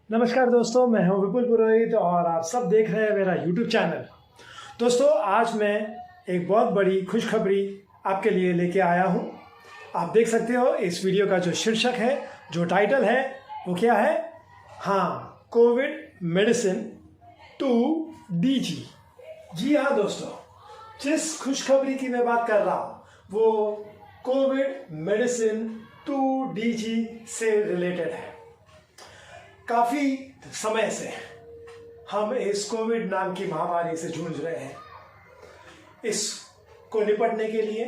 नमस्कार दोस्तों, मैं हूं विपुल पुरोहित और आप सब देख रहे हैं मेरा YouTube चैनल। दोस्तों, आज मैं एक बहुत बड़ी खुशखबरी आपके लिए लेके आया हूं। आप देख सकते हो इस वीडियो का जो शीर्षक है, जो टाइटल है, वो क्या है? हाँ, कोविड मेडिसिन 2DG। जी हाँ दोस्तों, जिस खुशखबरी की मैं बात कर रहा हूँ वो कोविड मेडिसिन 2DG से रिलेटेड है। काफ़ी समय से हम इस कोविड नाम की महामारी से जूझ रहे हैं। इसको निपटने के लिए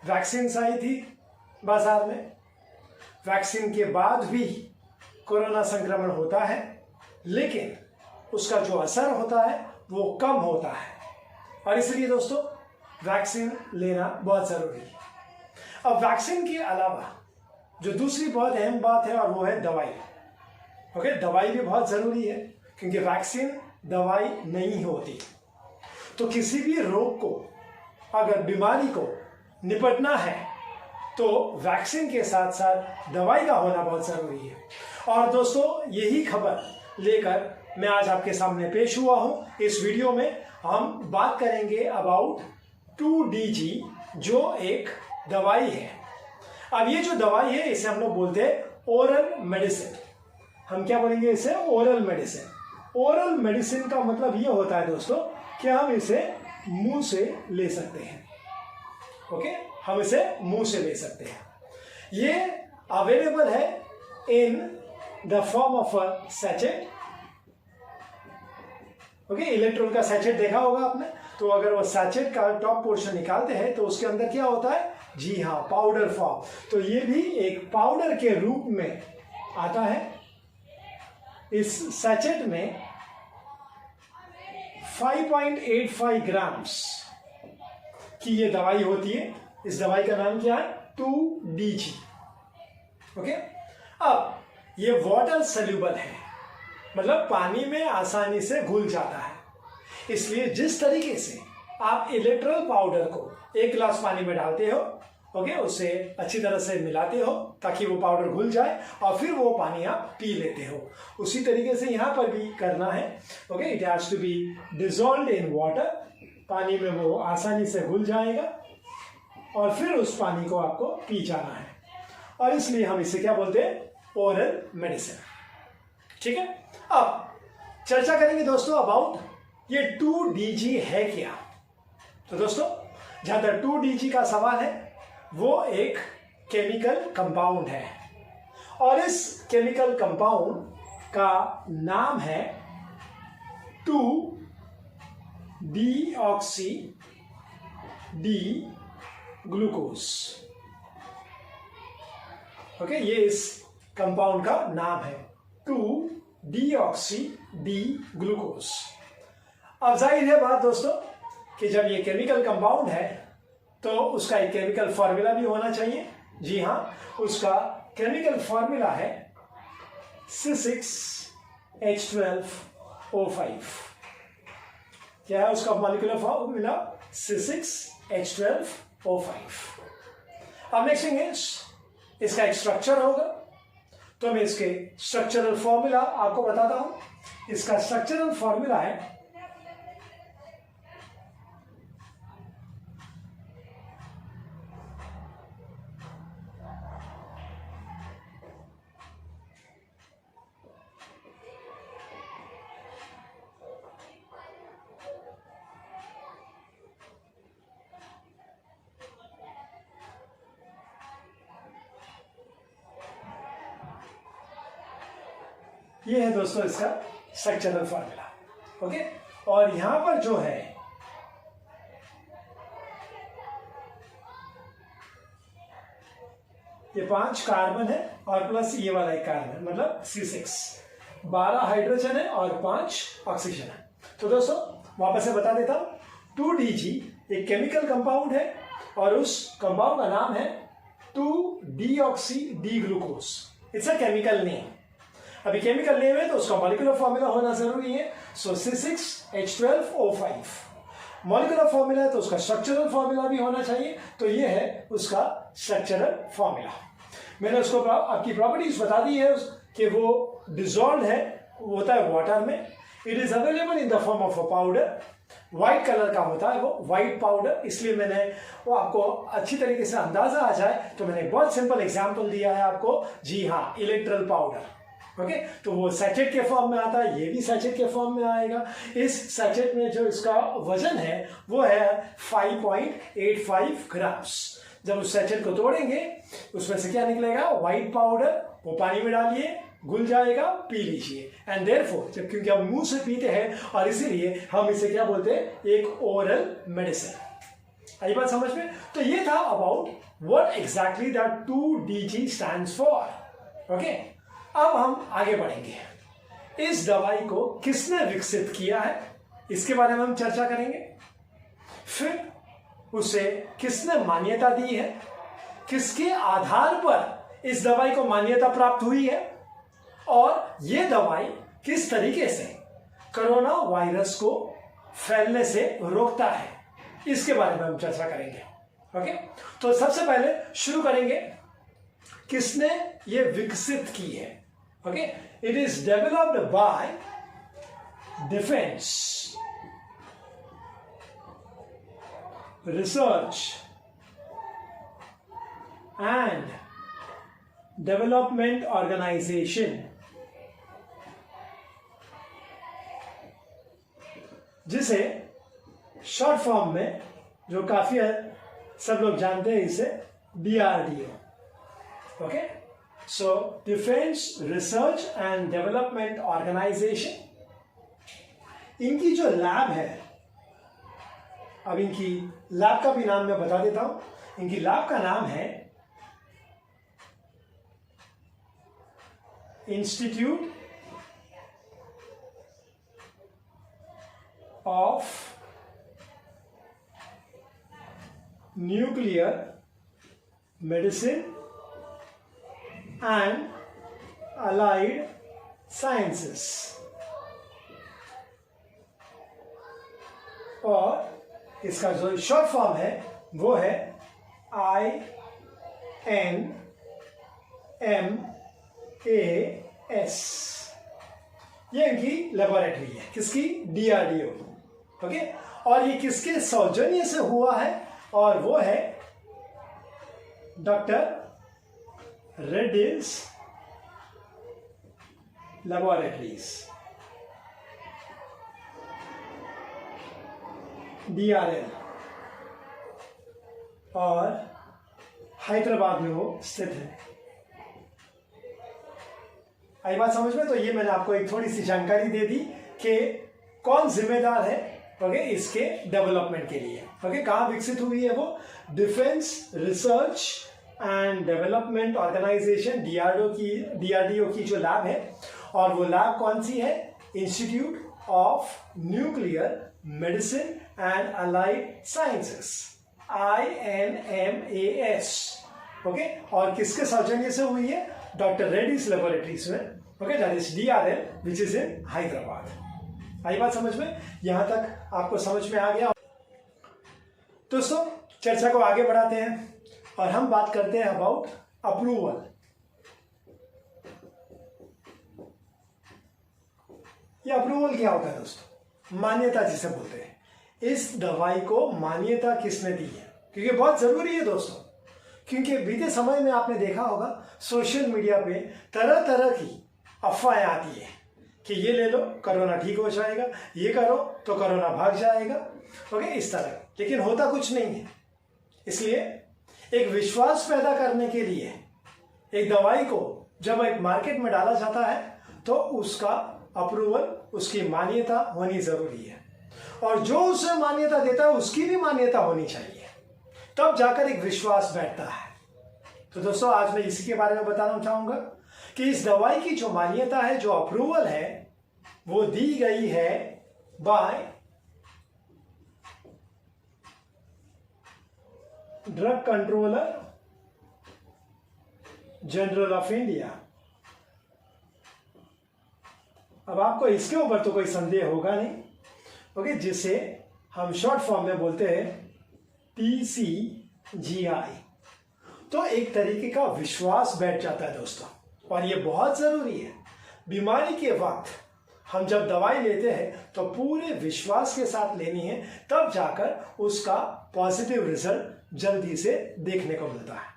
वैक्सीन आई थी बाजार में। वैक्सीन के बाद भी कोरोना संक्रमण होता है, लेकिन उसका जो असर होता है वो कम होता है और इसलिए दोस्तों वैक्सीन लेना बहुत ज़रूरी है। अब वैक्सीन के अलावा जो दूसरी बहुत अहम बात है और वो है दवाई। ओके, दवाई भी बहुत ज़रूरी है क्योंकि वैक्सीन दवाई नहीं होती। तो किसी भी रोग को, अगर बीमारी को निपटना है तो वैक्सीन के साथ साथ दवाई का होना बहुत ज़रूरी है। और दोस्तों, यही खबर लेकर मैं आज आपके सामने पेश हुआ हूँ। इस वीडियो में हम बात करेंगे अबाउट 2DG, जो एक दवाई है। अब ये जो दवाई है इसे हम लोग बोलते हैं ओरल मेडिसिन। हम क्या बोलेंगे इसे? Oral medicine. ओरल मेडिसिन का मतलब ये होता है दोस्तों कि हम इसे मुंह से ले सकते हैं। ओके, हम इसे मुंह से ले सकते हैं। ये अवेलेबल है in the form of a sachet. Okay, Electral का सैचेट देखा होगा आपने। तो अगर वो सैचेट का टॉप पोर्शन निकालते हैं तो उसके अंदर क्या होता है? जी हाँ, पाउडर फॉर्म। तो ये भी एक पाउडर के रूप में आता है। इस सैचेट में 5.85 ग्राम्स की ये दवाई होती है। इस दवाई का नाम क्या है? 2DG। ओके, अब ये वाटर सोल्यूबल है, मतलब पानी में आसानी से घुल जाता है। इसलिए जिस तरीके से आप इलेक्ट्रोल पाउडर को 1 गिलास पानी में डालते हो, ओके, उसे अच्छी तरह से मिलाते हो ताकि वो पाउडर घुल जाए और फिर वो पानी आप पी लेते हो, उसी तरीके से यहाँ पर भी करना है। Okay, it has to be dissolved in water. पानी में वो आसानी से घुल जाएगा और फिर उस पानी को आपको पी जाना है और इसलिए हम इसे क्या बोलते हैं? Oral medicine. ठीक है, अब चर्चा करेंगे दोस्तों अबाउट ये 2DG है क्या। तो दोस्तों, जहां तक 2DG का सवाल है, वो एक केमिकल कंपाउंड है और इस केमिकल कंपाउंड का नाम है 2-डीऑक्सी डी ग्लूकोज। ओके, ये इस कंपाउंड का नाम है 2-डीऑक्सी डी ग्लूकोज। अब जाहिर है बात दोस्तों कि जब ये केमिकल कंपाउंड है तो उसका एक केमिकल फॉर्मूला भी होना चाहिए। जी हाँ, उसका केमिकल फॉर्मूला है C6H12O5। क्या है उसका मॉलिक्यूलर फॉर्मूला? C6H12O5। अब नेक्स्ट थिंग इज इसका एक स्ट्रक्चर होगा, तो मैं इसके स्ट्रक्चरल फॉर्मूला आपको बताता हूं। इसका स्ट्रक्चरल फॉर्मूला है ये है दोस्तों इसका स्ट्रक्चरल फॉर्मूला। ओके, और यहां पर जो है ये 5 कार्बन है और प्लस ये वाला एक कार्बन, मतलब C6। 12 हाइड्रोजन है और 5 ऑक्सीजन है। तो दोस्तों वापस से बता देता हूं, 2DG एक केमिकल कंपाउंड है और उस कंपाउंड का नाम है two deoxy D glucose. It's a chemical name. अभी केमिकल नेम है तो उसका मॉलिक्यूलर फॉर्मूला होना जरूरी है। सो C6H12O5 मॉलिक्यूलर फॉर्मूला है तो उसका स्ट्रक्चरल फॉर्मूला भी होना चाहिए। तो ये है उसका स्ट्रक्चरल फॉर्मूला। मैंने उसको आपकी प्रॉपर्टीज बता दी है कि वो डिजॉल्व है, वो होता है वाटर में। It is available in the form of a powder, white colour का होता है वो व्हाइट पाउडर। इसलिए मैंने वो आपको अच्छी तरीके से अंदाजा आ जाए तो मैंने बहुत सिंपल एग्जांपल दिया है आपको, जी हाँ, इलेक्ट्रल पाउडर। ओके, तो वो सैचेट के फॉर्म में आता है, ये भी सैचेट के फॉर्म में आएगा। इस सैचेट में जो इसका वजन है वो है 5.85 ग्राम्स। जब उस सैचेट को तोड़ेंगे उसमें से क्या निकलेगा, व्हाइट पाउडर, वो पानी में डालिए, घुल जाएगा, पी लीजिए। एंड देयरफॉर, जब क्योंकि हम मुंह से पीते हैं और इसीलिए हम इसे क्या बोलते हैं, एक ओरल मेडिसिन। आई बात समझ में? तो ये था about what exactly the 2DG stands for. Okay, अब हम आगे बढ़ेंगे। इस दवाई को किसने विकसित किया है इसके बारे में हम चर्चा करेंगे। फिर उसे किसने मान्यता दी है, किसके आधार पर इस दवाई को मान्यता प्राप्त हुई है, और यह दवाई किस तरीके से कोरोना वायरस को फैलने से रोकता है, इसके बारे में हम चर्चा करेंगे। ओके, तो सबसे पहले शुरू करेंगे किसने ये विकसित की है। Okay, it is developed by defence research and development organisation, जिसे शॉर्ट फॉर्म में, जो काफी सब लोग जानते हैं इसे, DRDO। Okay, so defence research and development organisation. इनकी जो लैब है, अब इनकी लैब का भी नाम मैं बता देता हूं। इनकी लैब का नाम है institute of nuclear medicine and allied sciences, और इसका जो शॉर्ट फॉर्म है वो है INMAS। ये इनकी लेबोरेटरी है, किसकी, DRDO। ओके, और ये किसके सौजन्य से हुआ है, और वो है डॉक्टर रेड्डीज लेबोरेटरीज, DRL, और हैदराबाद में वो स्थित है। आई बात समझ में? तो ये मैंने आपको एक थोड़ी सी जानकारी दे दी कि कौन जिम्मेदार है, ओके, इसके डेवलपमेंट के लिए। ओके, कहाँ विकसित हुई है वो, defence research and development organisation, DRDO की जो लैब है, और वो लैब कौन सी है, institute of nuclear medicine and allied sciences, INMAS। Okay, और किसके सौजन्य से हुई है, डॉक्टर रेड्डीज लेबोरेटरीज में। Okay, that is DRL which is in Hyderabad. आई बात समझ में? यहां तक आपको समझ में आ गया। दोस्तों, चर्चा को आगे बढ़ाते हैं और हम बात करते हैं अबाउट अप्रूवल। ये अप्रूवल क्या होता है दोस्तों, मान्यता जिसे बोलते हैं। इस दवाई को मान्यता किसने दी है, क्योंकि बहुत जरूरी है दोस्तों, क्योंकि बीते समय में आपने देखा होगा सोशल मीडिया पे तरह तरह की अफवाहें आती है कि ये ले लो कोरोना ठीक हो जाएगा, ये करो तो कोरोना भाग जाएगा। ओके, इस तरह, लेकिन होता कुछ नहीं है। इसलिए एक विश्वास पैदा करने के लिए एक दवाई को जब एक मार्केट में डाला जाता है तो उसका अप्रूवल, उसकी मान्यता होनी जरूरी है, और जो उसे मान्यता देता है उसकी भी मान्यता होनी चाहिए, तब जाकर एक विश्वास बैठता है। तो दोस्तों, आज मैं इसी के बारे में बताना चाहूंगा कि इस दवाई की जो मान्यता है, जो अप्रूवल है, वो दी गई है by drug controller general of India. अब आपको इसके ऊपर तो कोई संदेह होगा नहीं, ओके, जिसे हम शॉर्ट फॉर्म में बोलते हैं TCGI। तो एक तरीके का विश्वास बैठ जाता है दोस्तों। और ये बहुत ज़रूरी है। बीमारी के वक्त हम जब दवाई लेते हैं तो पूरे विश्वास के साथ लेनी है, तब जाकर उसका पॉजिटिव रिजल्ट जल्दी से देखने को मिलता है।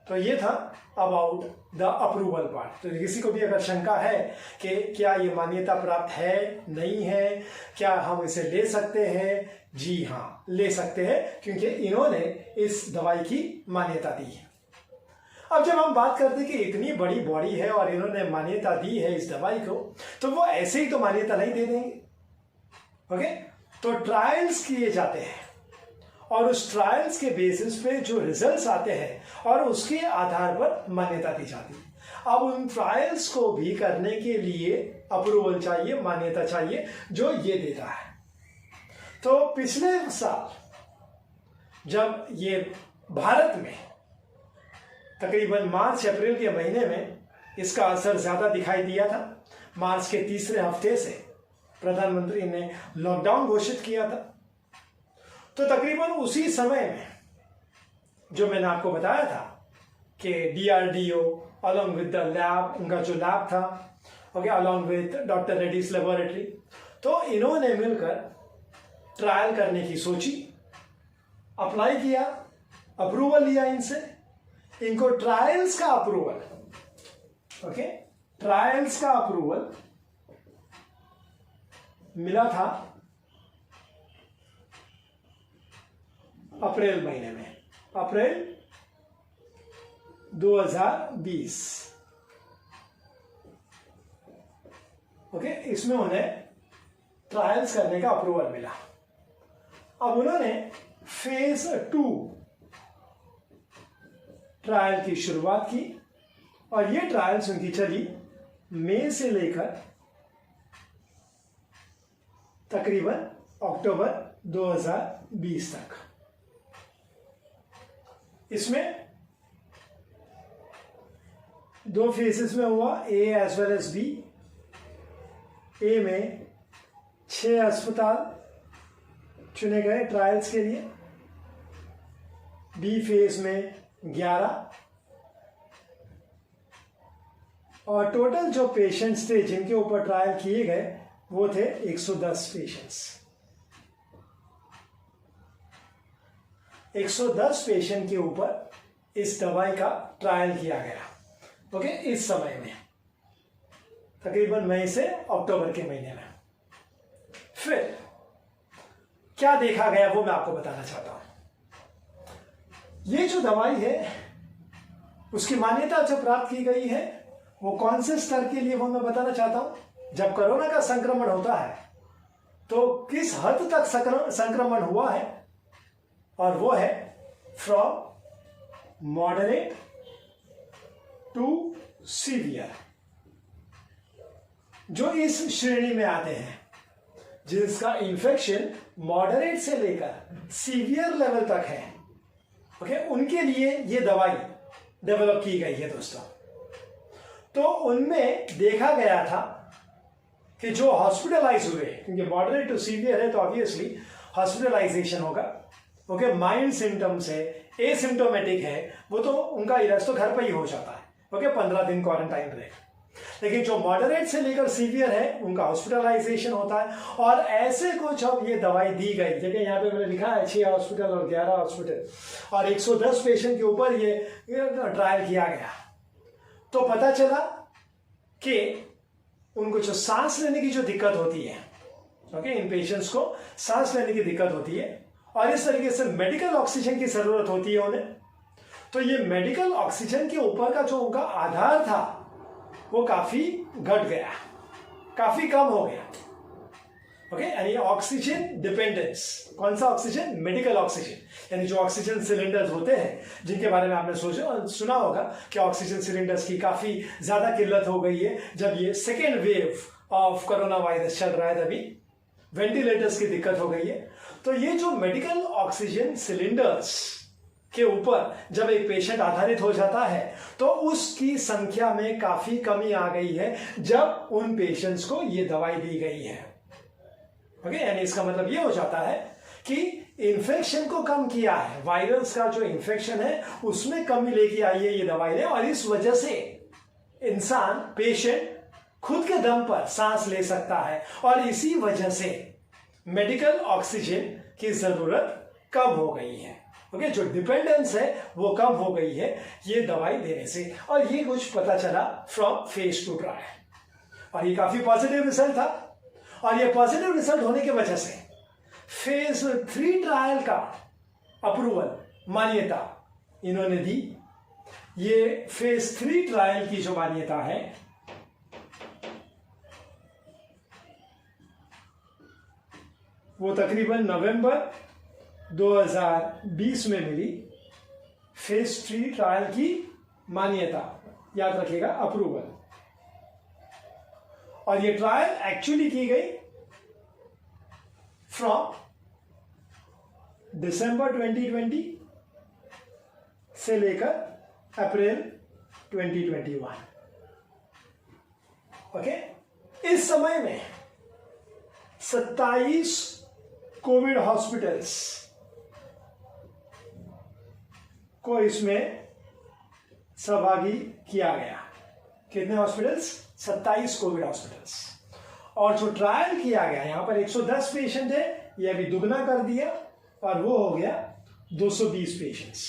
तो ये था अबाउट द अप्रूवल पार्ट। तो किसी को भी अगर शंका है कि क्या ये मान्यता प्राप्त है, नहीं है, क्या हम इसे ले सकते हैं, जी हाँ ले सकते हैं, क्योंकि इन्होंने इस दवाई की मान्यता दी है। अब जब हम बात करते हैं कि इतनी बड़ी बॉडी है और इन्होंने मान्यता दी है इस दवाई को, तो वो ऐसे ही तो मान्यता नहीं दे देंगे। ओके, तो ट्रायल्स किए जाते हैं और उस ट्रायल्स के बेसिस पे जो रिजल्ट्स आते हैं और उसके आधार पर मान्यता दी जाती है। अब उन ट्रायल्स को भी करने के लिए अप्रूवल चाहिए, मान्यता चाहिए, जो ये देता है। तो पिछले साल जब ये भारत में तकरीबन मार्च अप्रैल के महीने में इसका असर ज़्यादा दिखाई दिया था, मार्च के तीसरे हफ्ते से प्रधानमंत्री ने लॉकडाउन घोषित किया था। तो तकरीबन उसी समय में जो मैंने आपको बताया था कि DRDO along with the lab, उनका जो लैब था, okay, along with doctor Reddy's laboratory, तो इन्होंने मिलकर ट्रायल करने की सोची, अप्लाई किया, अप्रूवल लिया इनसे। इनको ट्रायल्स का अप्रूवल, ओके, ट्रायल्स का अप्रूवल मिला था अप्रैल महीने में, अप्रैल 2020। ओके, इसमें उन्हें ट्रायल्स करने का अप्रूवल मिला। अब उन्होंने फेज 2 ट्रायल की शुरुआत की और ये ट्रायल्स उनकी चली मई से लेकर तकरीबन अक्टूबर 2020 तक। इसमें 2 फेजेस में हुआ, ए एज वेल एज बी। ए में 6 अस्पताल चुने गए ट्रायल्स के लिए, बी फेज में 11, और टोटल जो पेशेंट्स थे जिनके ऊपर ट्रायल किए गए वो थे 110 पेशेंट्स। 110 पेशेंट के ऊपर इस दवाई का ट्रायल किया गया, ओके, इस समय में तकरीबन मई से अक्टूबर के महीने में। फिर क्या देखा गया वो मैं आपको बताना चाहता हूं। ये जो दवाई है उसकी मान्यता जो प्राप्त की गई है वो कौन से स्तर के लिए वो मैं बताना चाहता हूं। जब कोरोना का संक्रमण होता है तो किस हद तक संक्रमण हुआ है, और वो है फ्रॉम मॉडरेट टू सीवियर। जो इस श्रेणी में आते हैं जिसका इन्फेक्शन मॉडरेट से लेकर सीवियर लेवल तक है, ओके, उनके लिए ये दवाई डेवलप की गई है दोस्तों। तो उनमें देखा गया था कि जो हॉस्पिटलाइज हुए, क्योंकि मॉडरेट टू सीवियर है तो ऑब्वियसली हॉस्पिटलाइजेशन होगा, ओके, माइल्ड सिम्टम्स है, एसिम्टोमेटिक है, वो तो उनका इलाज तो घर पर ही हो जाता है, ओके, 15 दिन क्वारंटाइन रहे। लेकिन जो मॉडरेट से लेकर सीवियर है उनका हॉस्पिटलाइजेशन होता है। और ऐसे को जब ये दवाई दी गई, देखिए यहाँ पे मैंने लिखा है 6 हॉस्पिटल और 11 हॉस्पिटल और 110 पेशेंट के ऊपर ये ट्रायल किया गया, तो पता चला कि उनको जो सांस लेने की जो दिक्कत होती है, ओके, इन पेशेंट्स को सांस लेने की दिक्कत होती है और इस तरीके से मेडिकल ऑक्सीजन की जरूरत होती है उन्हें। तो ये मेडिकल ऑक्सीजन के ऊपर का जो उनका आधार था वो काफी घट गया, काफी कम हो गया, ओके, यानी ऑक्सीजन डिपेंडेंस। कौन सा ऑक्सीजन? मेडिकल ऑक्सीजन, यानी जो ऑक्सीजन सिलेंडर्स होते हैं जिनके बारे में आपने सुना होगा कि ऑक्सीजन सिलेंडर्स की काफी ज्यादा किल्लत हो गई है। जब ये second wave of corona virus चल रहा है तभी वेंटिलेटर्स की दिक्कत हो गई है। तो ये जो मेडिकल ऑक्सीजन सिलेंडर्स के ऊपर जब एक पेशेंट आधारित हो जाता है तो उसकी संख्या में काफी कमी आ गई है जब उन पेशेंट्स को ये दवाई दी गई है, ओके, यानी इसका मतलब ये हो जाता है कि इन्फेक्शन को कम किया है, वायरस का जो इन्फेक्शन है उसमें कमी लेके आई है ये दवाई ने, और इस वजह से इंसान पेशेंट खुद के दम पर सांस ले सकता है और इसी वजह से मेडिकल ऑक्सीजन की जरूरत कम हो गई है। ओके, जो डिपेंडेंस है वो कम हो गई है ये दवाई देने से, और ये कुछ पता चला फ्रॉम फेज 2 ट्रायल, और ये काफी पॉजिटिव रिजल्ट था। और ये पॉजिटिव रिजल्ट होने की वजह से फेज 3 ट्रायल का अप्रूवल, मान्यता इन्होंने दी। ये फेज 3 ट्रायल की जो मान्यता है वो तकरीबन नवंबर 2020 में मिली। फेज 3 ट्रायल की मान्यता, याद रखिएगा, अप्रूवल। और ये ट्रायल एक्चुअली की गई फ्रॉम दिसंबर 2020 से लेकर अप्रैल 2021। ओके, इस समय में 27 कोविड हॉस्पिटल्स को इसमें सहभागी किया गया। कितने हॉस्पिटल्स? 27 Covid hospitals. और जो ट्रायल किया गया, यहां पर 110 पेशेंट है, ये अभी दुगना कर दिया और वो हो गया 220 पेशेंट्स।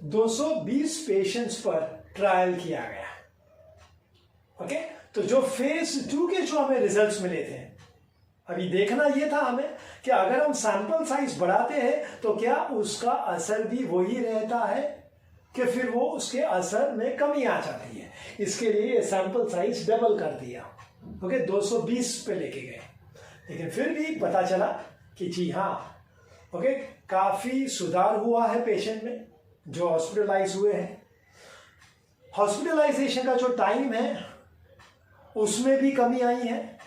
220 पेशेंट्स पर ट्रायल किया गया। ओके, तो जो फेज 2 के जो हमें रिजल्ट्स मिले थे, अभी देखना यह था हमें कि अगर हम सैंपल साइज बढ़ाते हैं तो क्या उसका असर भी वही रहता है कि फिर वो उसके असर में कमी आ जाती है। इसके लिए सैंपल साइज डबल कर दिया। ओके, 220 पे लेके गए, लेकिन फिर भी पता चला कि जी हाँ, ओके, काफी सुधार हुआ है पेशेंट में जो हॉस्पिटलाइज हुए हैं। हॉस्पिटलाइजेशन का जो टाइम है उसमें भी कमी आई है,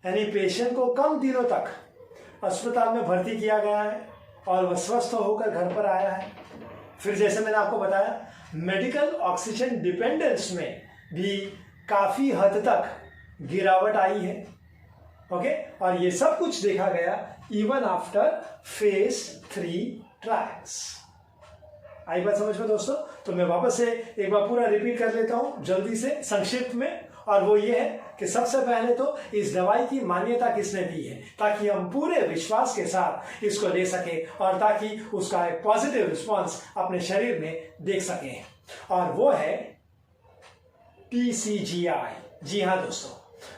यानी पेशेंट को कम दिनों तक अस्पताल में भर्ती किया गया है और वह स्वस्थ होकर घर पर आया है। फिर जैसे मैंने आपको बताया, मेडिकल ऑक्सीजन डिपेंडेंस में भी काफी हद तक गिरावट आई है। ओके, और ये सब कुछ देखा गया इवन आफ्टर फेज 3 ट्रायल्स। आई बात समझ में दोस्तों? तो मैं वापस से एक बार पूरा रिपीट कर लेता हूं जल्दी से, संक्षिप्त में, और वो ये है कि सबसे पहले तो इस दवाई की मान्यता किसने दी है, ताकि हम पूरे विश्वास के साथ इसको ले सके और ताकि उसका एक पॉजिटिव रिस्पॉन्स अपने शरीर में देख सके, और वो है TCGI। जी हाँ दोस्तों,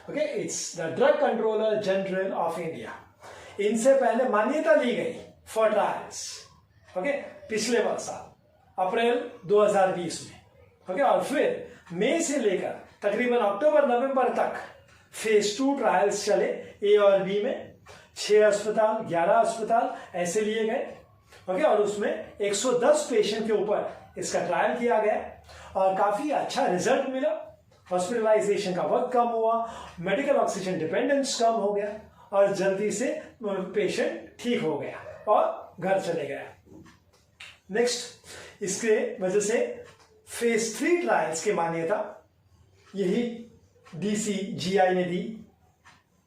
okay, it's the drug controller general of India. इनसे पहले मान्यता ली गई फॉर ट्रायल्स, ओके, पिछले वर्ष अप्रैल 2020 में। ओके, और फिर मई से लेकर तकरीबन अक्टूबर नवंबर तक फेज 2 ट्रायल्स चले। ए और बी में 6 अस्पताल, 11 अस्पताल ऐसे लिए गए। ओके, और उसमें 110 पेशेंट के ऊपर इसका ट्रायल किया गया और काफी अच्छा रिजल्ट मिला। हॉस्पिटलाइजेशन का वक्त कम हुआ, मेडिकल ऑक्सीजन डिपेंडेंस कम हो गया और जल्दी से पेशेंट ठीक हो गया और घर चले गया। नेक्स्ट, इसके वजह से फेज 3 ट्रायल्स की मान्यता यही DCGI ने दी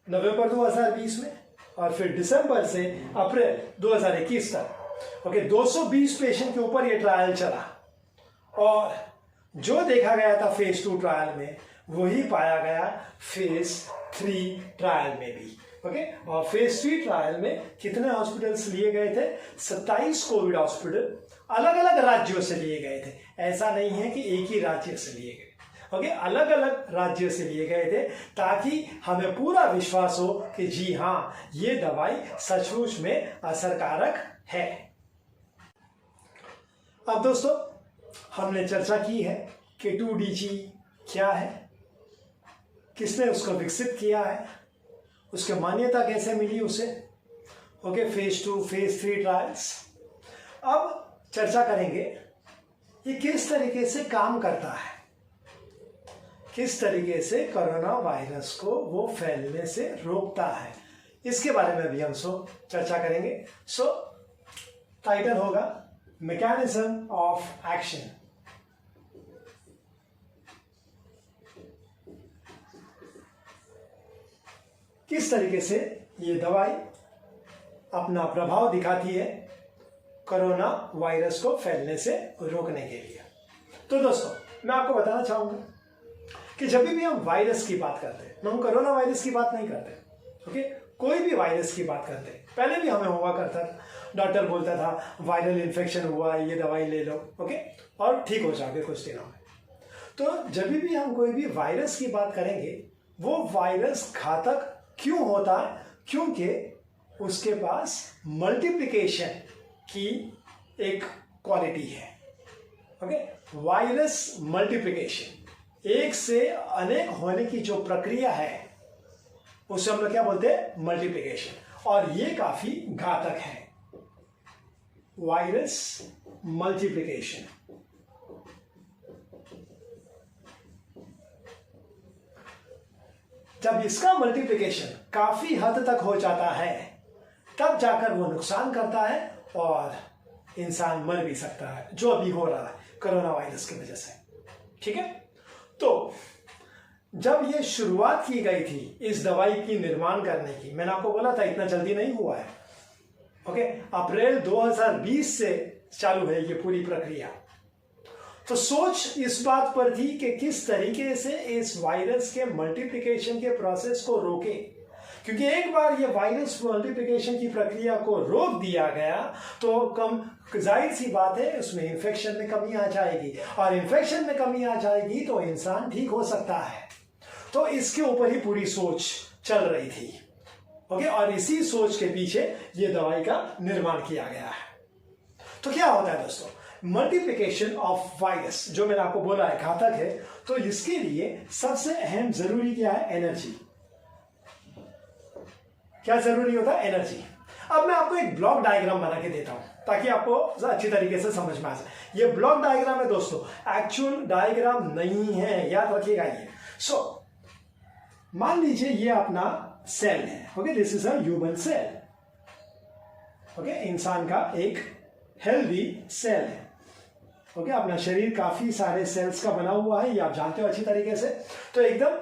नवंबर 2020 में, और फिर दिसंबर से अप्रैल 2021 तक। ओके, 220 पेशेंट के ऊपर ये ट्रायल चला और जो देखा गया था फेज 2 ट्रायल में वही पाया गया फेज 3 ट्रायल में भी। ओके, और फेज 3 ट्रायल में कितने हॉस्पिटल्स लिए गए थे? 27 कोविड हॉस्पिटल अलग अलग राज्यों से लिए गए थे। ऐसा नहीं है कि एक ही राज्य से लिए गए। ओके, अलग अलग राज्यों से लिए गए थे ताकि हमें पूरा विश्वास हो कि जी हाँ, ये दवाई सचमुच में असरकारक है। अब दोस्तों, हमने चर्चा की है कि 2DG क्या है, किसने उसको विकसित किया है, उसकी मान्यता कैसे मिली उसे। Okay, phase 2 phase 3 trials. अब चर्चा करेंगे ये किस तरीके से काम करता है, किस तरीके से कोरोना वायरस को वो फैलने से रोकता है, इसके बारे में भी हम चर्चा करेंगे। टाइटल होगा मैकेनिज्म ऑफ एक्शन। किस तरीके से ये दवाई अपना प्रभाव दिखाती है कोरोना वायरस को फैलने से रोकने के लिए। तो दोस्तों मैं आपको बताना चाहूंगा कि जब भी हम वायरस की बात करते हैं, हम कोरोना वायरस की बात नहीं करते, ओके, कोई भी वायरस की बात करते हैं, पहले भी हमें हुआ करता था, डॉक्टर बोलता था वायरल इन्फेक्शन हुआ, ये दवाई ले लो, ओके, और ठीक हो जाओगे कुछ दिनों में। तो जब भी हम कोई भी वायरस की बात करेंगे, वो वायरस घातक क्यों होता है? क्योंकि उसके पास मल्टीप्लिकेशन की एक क्वालिटी है, ओके। वायरस मल्टीप्लिकेशन, एक से अनेक होने की जो प्रक्रिया है उसे हम लोग क्या बोलते हैं? मल्टीप्लिकेशन, और ये काफी घातक है, वायरस मल्टीप्लिकेशन। जब इसका मल्टीप्लिकेशन काफी हद तक हो जाता है, तब जाकर वो नुकसान करता है और इंसान मर भी सकता है, जो अभी हो रहा है कोरोना वायरस की वजह से, ठीक है। तो जब ये शुरुआत की गई थी इस दवाई की निर्माण करने की, मैंने आपको बोला था इतना जल्दी नहीं हुआ है, ओके, अप्रैल 2020 से चालू है ये पूरी प्रक्रिया। तो सोच इस बात पर थी कि किस तरीके से इस वायरस के मल्टीप्लिकेशन के प्रोसेस को रोके, क्योंकि एक बार ये वायरस मल्टीप्लिकेशन की प्रक्रिया को रोक दिया गया तो कम जाहिर सी बात है उसमें इन्फेक्शन में कमी आ जाएगी, और इन्फेक्शन में कमी आ जाएगी तो इंसान ठीक हो सकता है। तो इसके ऊपर ही पूरी सोच चल रही थी, ओके, और इसी सोच के पीछे ये दवाई का निर्माण किया गया है। तो क्या होता है दोस्तों? मल्टीप्लिकेशन ऑफ वायरस, जो मैंने आपको बोला है घातक है, तो इसके लिए सबसे अहम जरूरी क्या है? एनर्जी। क्या जरूरी होता है? एनर्जी। अब मैं आपको एक ब्लॉक डायग्राम बना के देता हूं ताकि आपको अच्छी तरीके से समझ में आ जाए। ये ब्लॉक डायग्राम है दोस्तों, एक्चुअल डायग्राम नहीं है, याद रखिएगा ये। मान लीजिए ये अपना सेल है, okay, this is a human cell, okay, इंसान का एक हेल्दी सेल है, ओके। अपना शरीर काफी सारे सेल्स का बना हुआ है, ये आप जानते हो अच्छी तरीके से। तो एकदम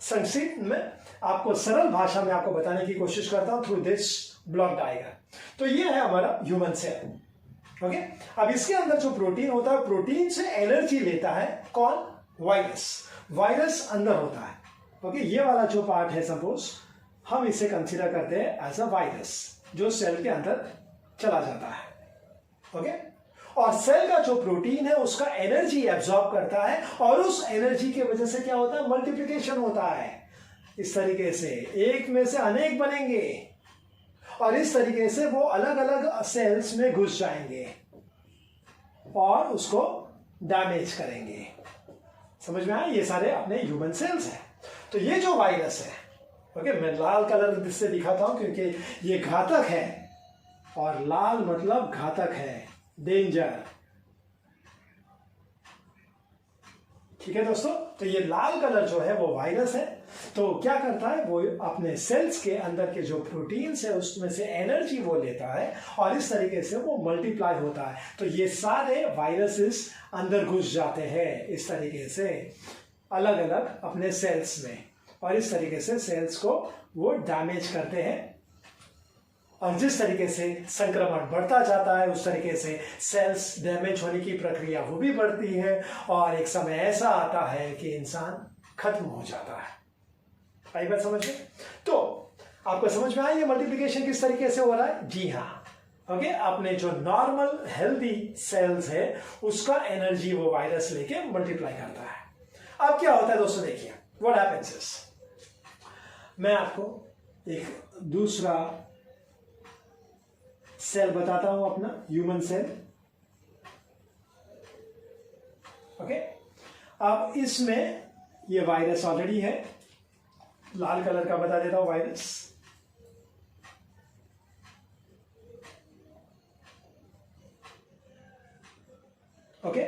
संक्षिप्त में आपको सरल भाषा में आपको बताने की कोशिश करता हूं थ्रू दिस ब्लॉक डायग्राम। तो ये है हमारा ह्यूमन सेल, ओके। अब इसके अंदर जो प्रोटीन होता है, प्रोटीन से एनर्जी लेता है कौन? वायरस। वायरस अंदर होता है, ओके। ये वाला जो पार्ट है, सपोज हम इसे कंसीडर करते हैं एज अ वायरस, जो सेल के अंदर चला जाता है, ओके। और सेल का जो प्रोटीन है उसका एनर्जी एब्जॉर्ब करता है, और उस एनर्जी की वजह से क्या होता है? मल्टीप्लिकेशन होता है। इस तरीके से एक में से अनेक बनेंगे, और इस तरीके से वो अलग अलग सेल्स में घुस जाएंगे और उसको डैमेज करेंगे। समझ में आया? ये सारे अपने ह्यूमन सेल्स हैं। तो ये जो वायरस है, ओके, मैं लाल कलर से दिखाता हूं क्योंकि ये घातक है, और लाल मतलब घातक है, डेंजर, ठीक है दोस्तों। तो ये लाल कलर जो है वो वायरस है। तो क्या करता है? वो अपने सेल्स के अंदर के जो प्रोटीन्स है उसमें से एनर्जी वो लेता है, और इस तरीके से वो मल्टीप्लाई होता है। तो ये सारे वायरसेस अंदर घुस जाते हैं इस तरीके से अलग अलग अपने सेल्स में, और इस तरीके से सेल्स को वो डैमेज करते हैं, और जिस तरीके से संक्रमण बढ़ता जाता है उस तरीके से सेल्स डैमेज होने की प्रक्रिया वो भी बढ़ती है, और एक समय ऐसा आता है कि इंसान खत्म हो जाता है। आई बात समझ में? तो आपको समझ में आया ये मल्टीप्लिकेशन किस तरीके से हो रहा है? जी हाँ, ओके। अपने जो नॉर्मल हेल्दी सेल्स है उसका एनर्जी वो वायरस लेके मल्टीप्लाई करता है। अब क्या होता है दोस्तों? देखिए व्हाट हैपेंस इज, मैं आपको एक दूसरा सेल बताता हूं, अपना ह्यूमन सेल, ओके। अब इसमें ये वायरस ऑलरेडी है, लाल कलर का बता देता हूं वायरस, ओके।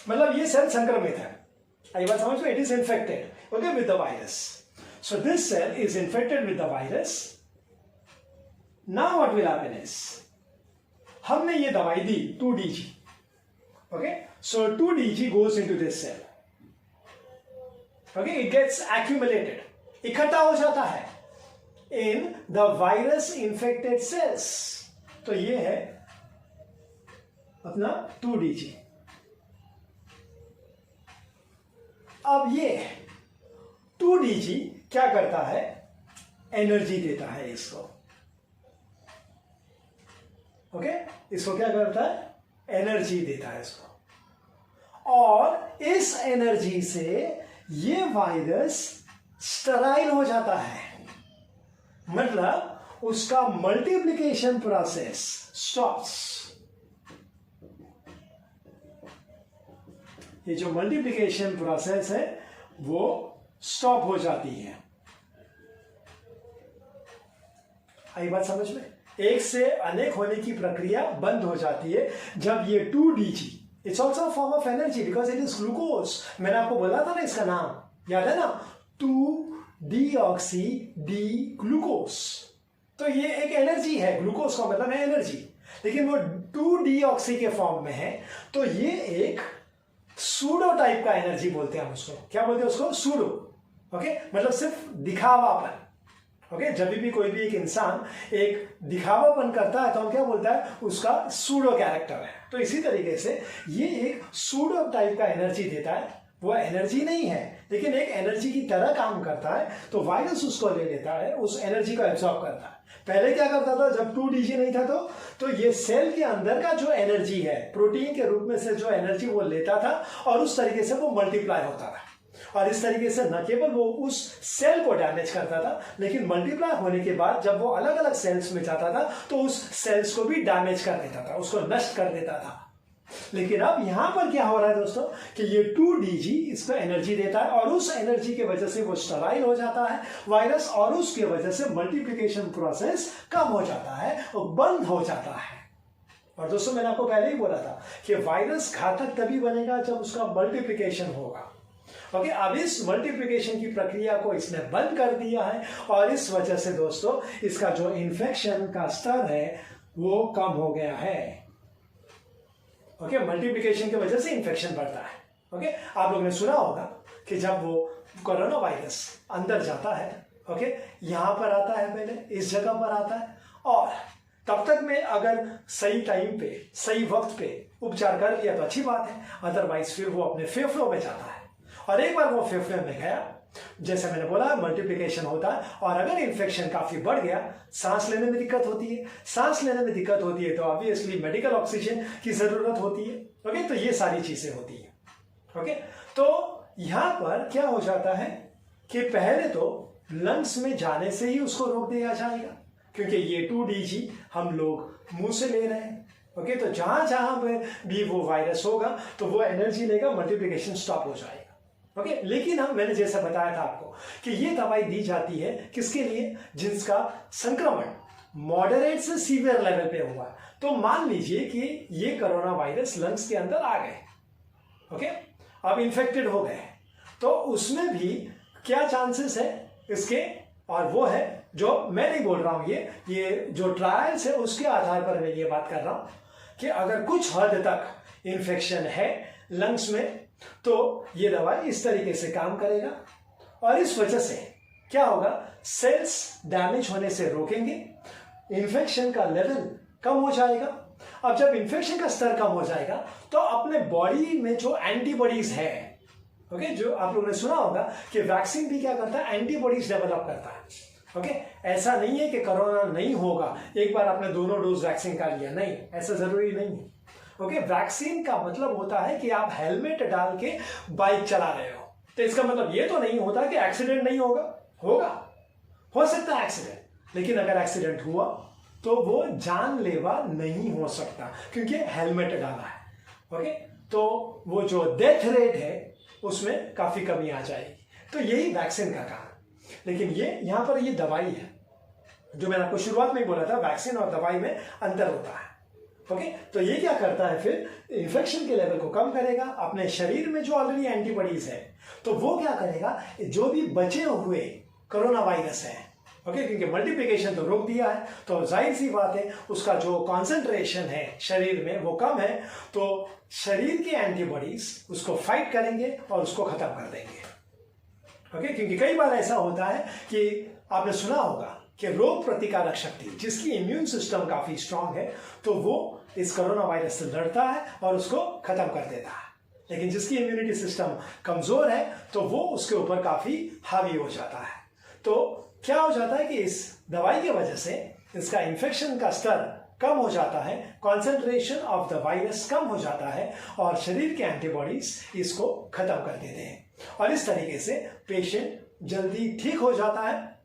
मतलब ये सेल संक्रमित है, आई बात समझ में? It is infected, okay, with the virus. So this cell is infected with the virus. Now what will happen is, हमने ये दवाई दी 2DG, okay, so 2DG goes into this cell, okay, it gets accumulated, इकट्ठा हो जाता है in the virus infected cells। तो ये है अपना 2DG, अब ये 2DG क्या करता है, एनर्जी देता है इसको। ओके, इसको क्या करता है, एनर्जी देता है इसको, और इस एनर्जी से ये वायरस स्टेराइल हो जाता है, मतलब उसका मल्टीप्लिकेशन प्रोसेस स्टॉप्स। ये जो मल्टीप्लिकेशन प्रोसेस है वो स्टॉप हो जाती है। आई बात समझ में? एक से अनेक होने की प्रक्रिया बंद हो जाती है जब ये 2DG, it's also form of energy because it is glucose. मैंने आपको बोला था ना इसका नाम, याद है ना, 2-डीऑक्सी डी ग्लूकोज। तो ये एक एनर्जी है, ग्लूकोज का मतलब है एनर्जी, लेकिन वो 2-डीऑक्सी के फॉर्म में है। तो ये एक सूडो टाइप का एनर्जी बोलते हैं हम उसको। क्या बोलते हैं उसको? सूडो। ओके, मतलब सिर्फ दिखावापन। ओके, जब भी कोई भी एक इंसान एक दिखावापन करता है तो हम क्या बोलता है, उसका सूडो कैरेक्टर है। तो इसी तरीके से ये एक सूडो टाइप का एनर्जी देता है। वो एनर्जी नहीं है लेकिन एक एनर्जी की तरह काम करता है। तो वायरस उसको ले लेता है, उस एनर्जी को एब्जॉर्ब करता है। पहले क्या करता था, जब 2DG नहीं था तो ये सेल के अंदर का जो एनर्जी है, प्रोटीन के रूप में से जो एनर्जी वो लेता था और उस तरीके से वो मल्टीप्लाई होता था। और इस तरीके से न केवल वो उस सेल को डैमेज करता था, लेकिन मल्टीप्लाई होने के बाद जब वो अलग अलग सेल्स में जाता था तो उस सेल्स को भी डैमेज कर देता था, उसको नष्ट कर देता था। लेकिन अब यहां पर क्या हो रहा है दोस्तों कि ये 2DG इसको एनर्जी देता है और उस एनर्जी की वजह से वो स्टेराइल हो जाता है वायरस, और उसकी वजह से मल्टीप्लिकेशन प्रोसेस कम हो जाता है और बंद हो जाता है। और दोस्तों मैंने आपको पहले ही बोला था कि वायरस घातक तभी बनेगा जब उसका मल्टीप्लिकेशन होगा। ओके, अब इस मल्टीप्लिकेशन की प्रक्रिया को इसने बंद कर दिया है और इस वजह से दोस्तों इसका जो इन्फेक्शन का स्तर है वो कम हो गया है। ओके, मल्टीप्लिकेशन की वजह से इन्फेक्शन बढ़ता है। ओके, आप लोगों ने सुना होगा कि जब वो कोरोना वायरस अंदर जाता है, ओके, यहां पर आता है, पहले इस जगह पर आता है, और तब तक में अगर सही टाइम पे सही वक्त पे उपचार कर लिया तो अच्छी बात है, अदरवाइज फिर वो अपने फेफड़ों में जाता है। और एक बार वो फेफड़े में गया, जैसे मैंने बोला मल्टीप्लिकेशन होता है, और अगर इन्फेक्शन काफी बढ़ गया, सांस लेने में दिक्कत होती है। सांस लेने में दिक्कत होती है तो ऑब्वियसली मेडिकल ऑक्सीजन की जरूरत होती है। ओके, तो ये सारी चीजें होती है। ओके, तो यहां पर क्या हो जाता है कि पहले तो लंग्स में जाने से ही उसको रोक दिया जाएगा, क्योंकि ये 2DG हम लोग मुंह से ले रहे हैं। ओके, तो जहां जहां पे भी वो वायरस होगा तो वो एनर्जी लेगा, मल्टीप्लिकेशन स्टॉप हो जाएगा। ओके, लेकिन मैंने जैसा बताया था आपको कि ये दवाई दी जाती है किसके लिए, जिसका संक्रमण मॉडरेट से सीवियर लेवल पे हुआ। तो मान लीजिए कि ये कोरोना वायरस लंग्स के अंदर आ गए, ओके, अब इन्फेक्टेड हो गए, तो उसमें भी क्या चांसेस है इसके, और वो है जो मैं नहीं बोल रहा हूं, ये जो ट्रायल्स है उसके आधार पर मैं ये बात कर रहा हूं कि अगर कुछ हद तक इन्फेक्शन है लंग्स में तो ये दवाई इस तरीके से काम करेगा, और इस वजह से क्या होगा, सेल्स डैमेज होने से रोकेंगे, इन्फेक्शन का लेवल कम हो जाएगा। अब जब इन्फेक्शन का स्तर कम हो जाएगा तो अपने बॉडी में जो एंटीबॉडीज है, ओके, जो आप लोगों ने सुना होगा कि वैक्सीन भी क्या करता है, एंटीबॉडीज डेवलप करता है। ओके, ऐसा नहीं है कि कोरोना नहीं होगा एक बार आपने दोनों डोज वैक्सीन का लिया, नहीं, ऐसा जरूरी नहीं है। ओके, वैक्सीन का मतलब होता है कि आप हेलमेट डाल के बाइक चला रहे हो, तो इसका मतलब ये तो नहीं होता कि एक्सीडेंट नहीं होगा, होगा, हो सकता है एक्सीडेंट, लेकिन अगर एक्सीडेंट हुआ तो वो जानलेवा नहीं हो सकता क्योंकि हेलमेट डाला है। ओके, तो वो जो डेथ रेट है उसमें काफी कमी आ जाएगी। तो यही वैक्सीन का काम। लेकिन ये यहां पर ये दवाई है, जो मैंने आपको शुरुआत में ही बोला था, वैक्सीन और दवाई में अंतर होता है। ओके, तो ये क्या करता है, फिर इन्फेक्शन के लेवल को कम करेगा। अपने शरीर में जो ऑलरेडी एंटीबॉडीज है तो वो क्या करेगा, जो भी बचे हुए कोरोना वायरस है, ओके, क्योंकि मल्टीप्लिकेशन तो रोक दिया है, तो जाहिर सी बात है उसका जो कॉन्सेंट्रेशन है शरीर में वो कम है, तो शरीर के एंटीबॉडीज उसको फाइट करेंगे और उसको खत्म कर देंगे। ओके, क्योंकि कई बार ऐसा होता है कि आपने सुना होगा कि रोग प्रतिकारक शक्ति, जिसकी इम्यून सिस्टम काफी स्ट्रांग है, तो वो इस कोरोना वायरस से लड़ता है और उसको खत्म कर देता है। लेकिन जिसकी इम्यूनिटी सिस्टम कमजोर है तो वो उसके ऊपर काफी हावी हो जाता है। तो क्या हो जाता है कि इस दवाई की वजह से इसका इन्फेक्शन का स्तर कम हो जाता है, कॉन्सेंट्रेशन ऑफ द वायरस कम हो जाता है और शरीर के एंटीबॉडीज इसको खत्म कर देते हैं और इस तरीके से पेशेंट जल्दी ठीक हो जाता है,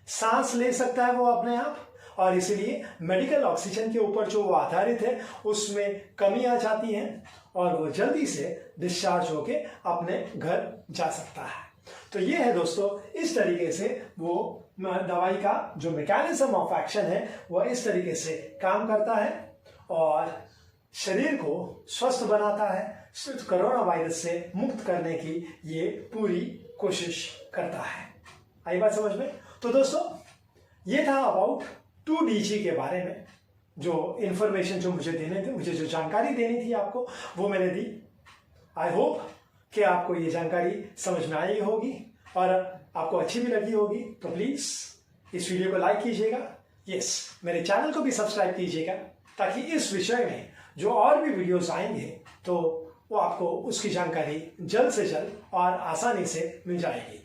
सांस ले सकता है वो अपने आप, और इसीलिए मेडिकल ऑक्सीजन के ऊपर जो वो आधारित है उसमें कमी आ जाती है और वो जल्दी से डिस्चार्ज होके अपने घर जा सकता है। तो ये है दोस्तों, इस तरीके से वो दवाई का जो मैकेनिज्म ऑफ एक्शन है वो इस तरीके से काम करता है और शरीर को स्वस्थ बनाता है, कोरोना वायरस से मुक्त करने की ये पूरी कोशिश करता है। आई बात समझ में? तो दोस्तों ये था अबाउट 2DG के बारे में, जो इन्फॉर्मेशन जो मुझे देने थे, मुझे जो जानकारी देनी थी आपको वो मैंने दी। आई होप कि आपको ये जानकारी समझ में आई होगी और आपको अच्छी भी लगी होगी। तो प्लीज़ इस वीडियो को लाइक कीजिएगा, मेरे चैनल को भी सब्सक्राइब कीजिएगा ताकि इस विषय में जो और भी वीडियोस आएंगे तो वो आपको उसकी जानकारी जल्द से जल्द और आसानी से मिल जाएगी।